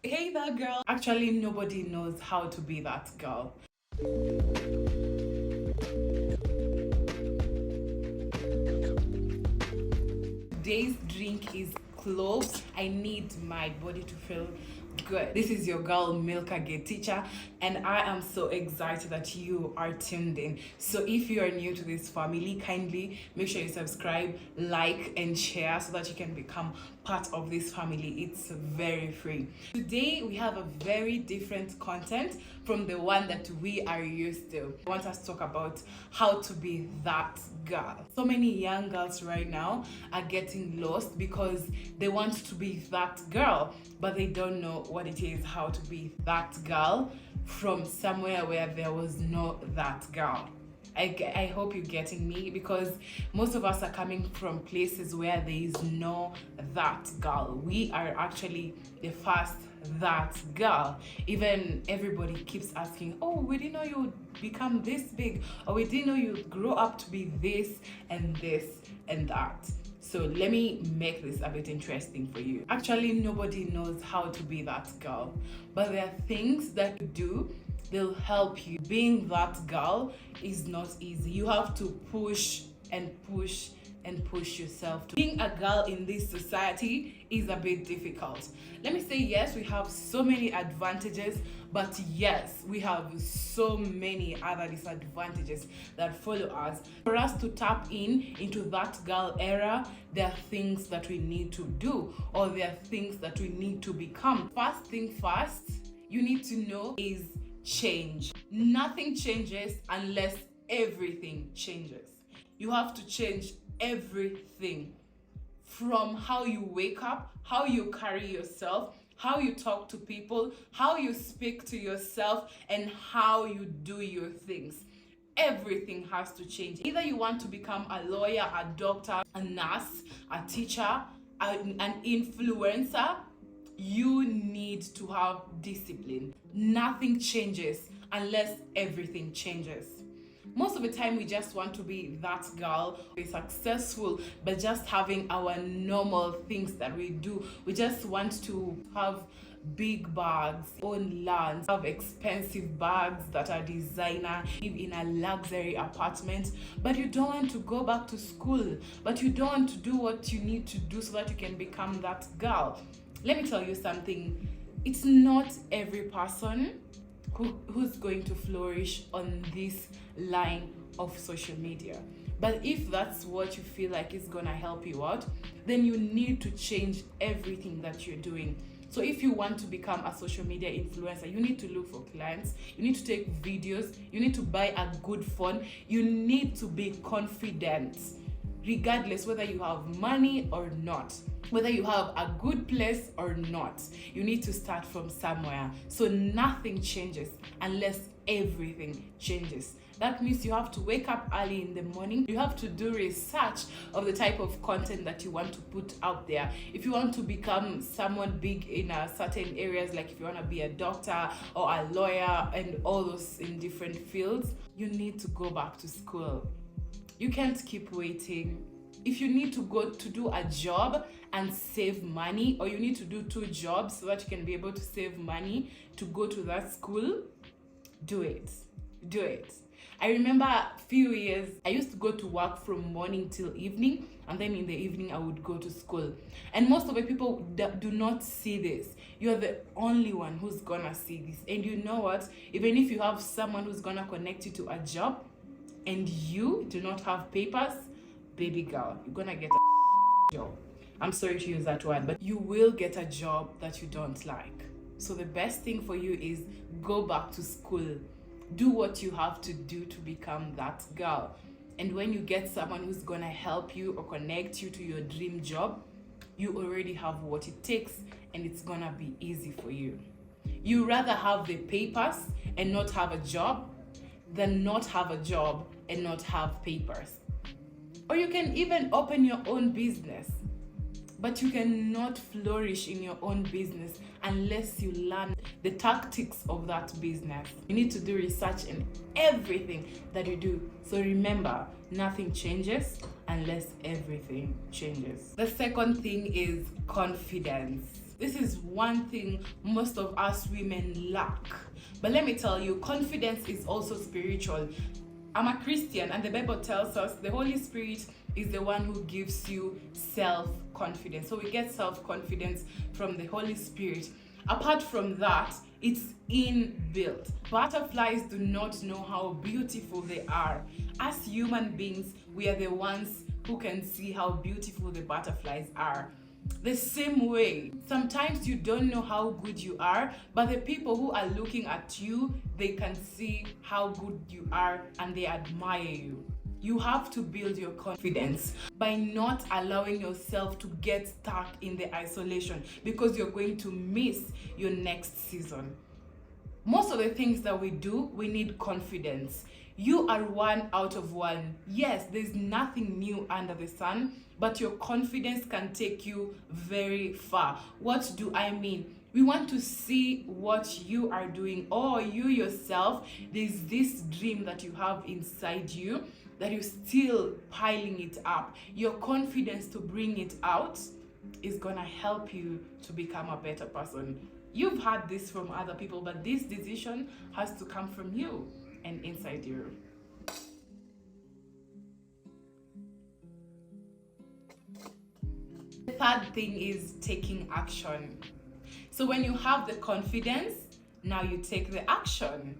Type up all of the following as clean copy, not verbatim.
Hey that girl. Actually, nobody knows how to be that girl. Today's drink is cloves. I need my body to feel good. This is your girl Milka Gay Teacher, and I am so excited that you are tuned in. So if you are new to this family, kindly make sure you subscribe, like, and share so that you can become part of this family. It's very free. Today we have a very different content from the one that we are used to. I want us to talk about how to be that girl. So many young girls right now are getting lost because they want to be that girl, but they don't know what it is, how to be that girl from somewhere where there was no that girl. I hope you're getting me, because most of us are coming from places where there is no that girl. We are actually the first that girl. Even everybody keeps asking, oh, we didn't know you would become this big, or we didn't know you'd grow up to be this and this and that. So let me make this a bit interesting for you. Actually, nobody knows how to be that girl, but there are things that you do, they'll help you. Being that girl is not easy. You have to push and push and push yourself. Being a girl in this society is a bit difficult. Let me say, yes, we have so many advantages, but yes, we have so many other disadvantages that follow us. For us to tap into that girl era, there are things that we need to do, or there are things that we need to become. First thing first, you need to know is change. Nothing changes unless everything changes. You have to change everything, from how you wake up, how you carry yourself, how you talk to people, how you speak to yourself, and how you do your things. Everything has to change. Either you want to become a lawyer, a doctor, a nurse, a teacher, an influencer, you need to have discipline. Nothing changes unless everything changes. Most of the time we just want to be that girl, be successful, but just having our normal things that we do. We just want to have big bags, own lands, have expensive bags that are designer, live in a luxury apartment, but you don't want to go back to school, but you don't want to do what you need to do so that you can become that girl. Let me tell you something. It's not every person who's going to flourish on this line of social media. But if that's what you feel like is gonna help you out, then you need to change everything that you're doing. So if you want to become a social media influencer, you need to look for clients, you need to take videos, you need to buy a good phone, you need to be confident, regardless whether you have money or not, whether you have a good place or not. You need to start from somewhere. So nothing changes unless everything changes. That means you have to wake up early in the morning. You have to do research of the type of content that you want to put out there. If you want to become someone big in certain areas, like if you want to be a doctor or a lawyer and all those in different fields, you need to go back to school. You can't keep waiting. If you need to go to do a job and save money, or you need to do 2 jobs so that you can be able to save money to go to that school, do it. Do it. I remember a few years, I used to go to work from morning till evening, and then in the evening I would go to school. And most of the people do not see this. You're the only one who's gonna see this. And you know what? Even if you have someone who's gonna connect you to a job, and you do not have papers, baby girl, you're gonna get a job. I'm sorry to use that word, but you will get a job that you don't like. So the best thing for you is go back to school. Do what you have to do to become that girl. And when you get someone who's gonna help you or connect you to your dream job, you already have what it takes, and it's gonna be easy for you. You rather have the papers and not have a job than not have a job and not have papers. Or you can even open your own business, but you cannot flourish in your own business unless you learn the tactics of that business. You need to do research in everything that you do. So remember, nothing changes unless everything changes. The second thing is confidence. This is one thing most of us women lack. But let me tell you, confidence is also spiritual. I'm a Christian, and the Bible tells us the Holy Spirit is the one who gives you self-confidence. So we get self-confidence from the Holy Spirit. Apart from that, it's inbuilt. Butterflies do not know how beautiful they are. As human beings, we are the ones who can see how beautiful the butterflies are. The same way, sometimes you don't know how good you are, but the people who are looking at you, they can see how good you are and they admire you. You have to build your confidence by not allowing yourself to get stuck in the isolation, because you're going to miss your next season. Most of the things that we do, we need confidence. You are one out of one. Yes, there's nothing new under the sun, but your confidence can take you very far. What do I mean? We want to see what you are doing, or you yourself, there's this dream that you have inside you that you're still piling it up. Your confidence to bring it out is gonna help you to become a better person. You've had this from other people, but this decision has to come from you and inside you. The third thing is taking action. So when you have the confidence, now you take the action.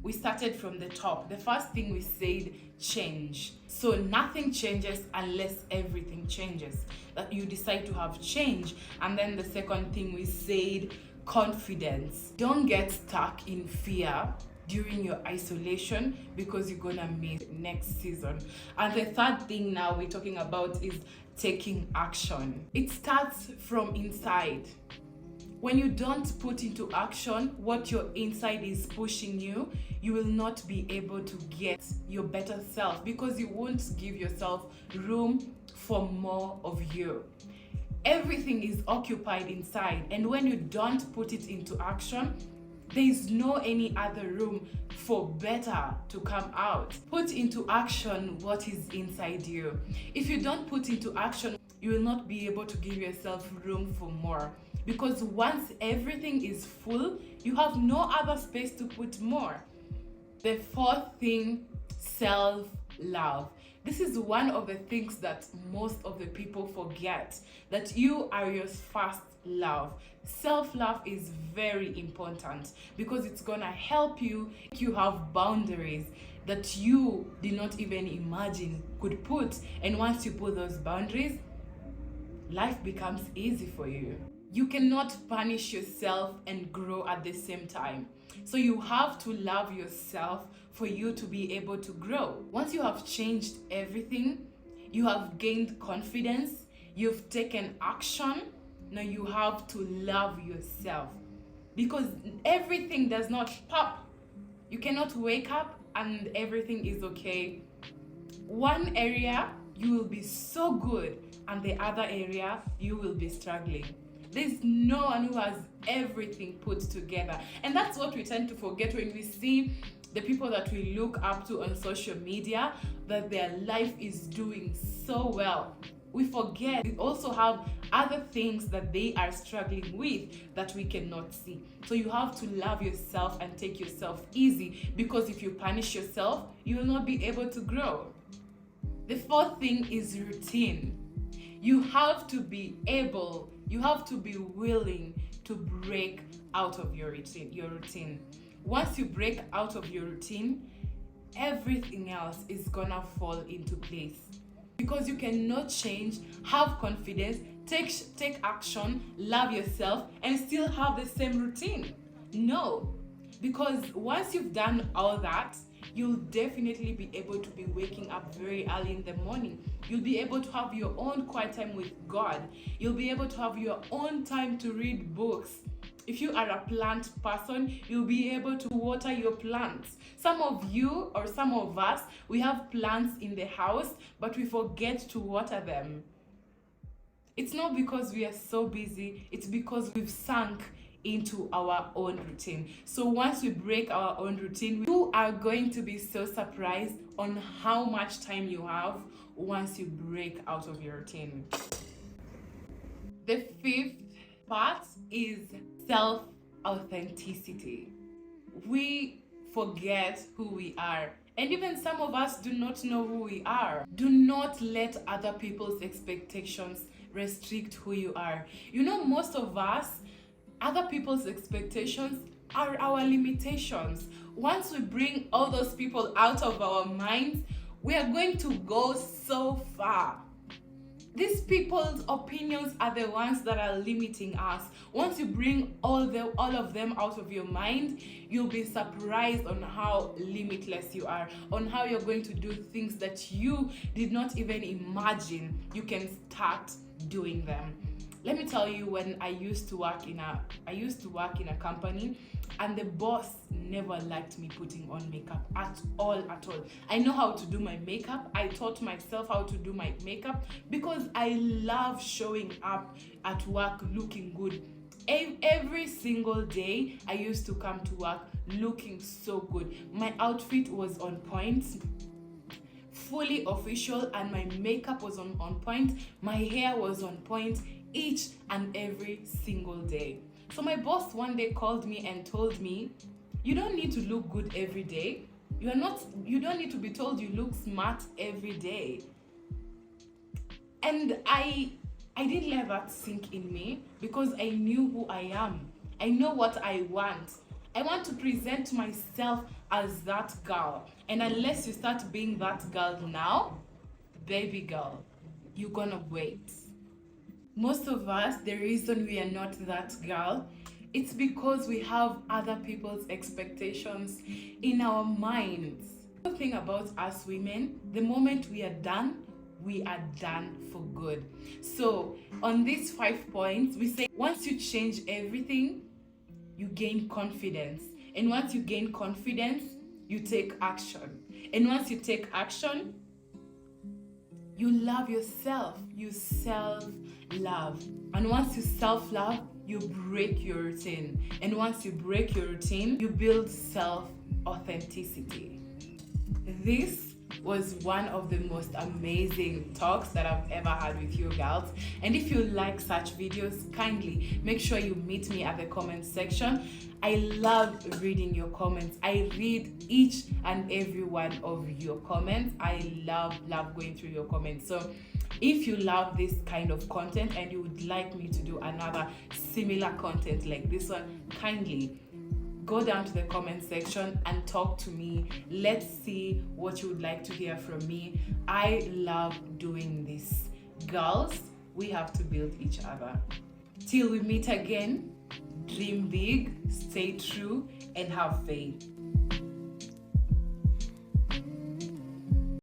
We started from the top. The first thing we said, change. So nothing changes unless everything changes. That you decide to have change. And then the second thing we said, confidence. Don't get stuck in fear during your isolation, because you're gonna miss next season. And the third thing now we're talking about is taking action. It starts from inside. When you don't put into action what your inside is pushing you, you will not be able to get your better self, because you won't give yourself room for more of you. Everything is occupied inside, and when you don't put it into action, there is no any other room for better to come out. Put into action what is inside you. If you don't put into action, you will not be able to give yourself room for more. Because once everything is full, you have no other space to put more. The fourth thing, self-love. This is one of the things that most of the people forget, that you are your first love. Self-love is very important, because it's gonna help you have boundaries that you did not even imagine could put. And once you put those boundaries, life becomes easy for you. You cannot punish yourself and grow at the same time. So you have to love yourself for you to be able to grow. Once you have changed everything, you have gained confidence, you've taken action, now you have to love yourself. Because everything does not pop. You cannot wake up and everything is okay. One area you will be so good, and the other area you will be struggling. There's no one who has everything put together. And that's what we tend to forget when we see the people that we look up to on social media, that their life is doing so well. We forget we also have other things that they are struggling with that we cannot see. So you have to love yourself and take yourself easy, because if you punish yourself, you will not be able to grow. The fourth thing is routine. You have to be willing to break out of your routine. Once you break out of your routine, everything else is gonna fall into place. Because you cannot change, have confidence, take action, love yourself, and still have the same routine. No, because once you've done all that, you'll definitely be able to be waking up very early in the morning. You'll be able to have your own quiet time with God. You'll be able to have your own time to read books. If you are a plant person, you'll be able to water your plants. Some of you or some of us, we have plants in the house, but we forget to water them. It's not because we are so busy, it's because we've sunk into our own routine. So once we break our own routine, you are going to be so surprised on how much time you have once you break out of your routine. The fifth part is self-authenticity. We forget who we are. And even some of us do not know who we are. Do not let other people's expectations restrict who you are. You know, most of us, other people's expectations are our limitations. Once we bring all those people out of our minds, we are going to go so far. These people's opinions are the ones that are limiting us. Once you bring all of them out of your mind, you'll be surprised on how limitless you are, on how you're going to do things that you did not even imagine you can start doing them. Let me tell you, when I used to work in a company, and the boss never liked me putting on makeup at all. I know how to do my makeup. I taught myself how to do my makeup because I love showing up at work looking good. Every single day I used to come to work looking so good. My outfit was on point, fully official, and my makeup was on point. My hair was on point each and every single day. So my boss one day called me and told me, you don't need to look good every day. You don't need to be told you look smart every day. And I didn't let that sink in me because I knew who I am. I know what I want. I want to present myself as that girl. And unless you start being that girl now, baby girl, you're gonna wait. Most of us, the reason we are not that girl, it's because we have other people's expectations in our minds. The thing about us women, the moment we are done for good. So on these 5 points, we say once you change everything, you gain confidence. And once you gain confidence, you take action. And once you take action, you love yourself. You self-love. And once you self-love, you break your routine. And once you break your routine, you build self-authenticity. This was one of the most amazing talks that I've ever had with you girls. And if you like such videos, kindly make sure you meet me at the comment section. I love reading your comments. I read each and every one of your comments. I love going through your comments. So if you love this kind of content and you would like me to do another similar content like this one, kindly go down to the comment section and talk to me. Let's see what you would like to hear from me. I love doing this. Girls, we have to build each other. Till we meet again, dream big, stay true, and have faith.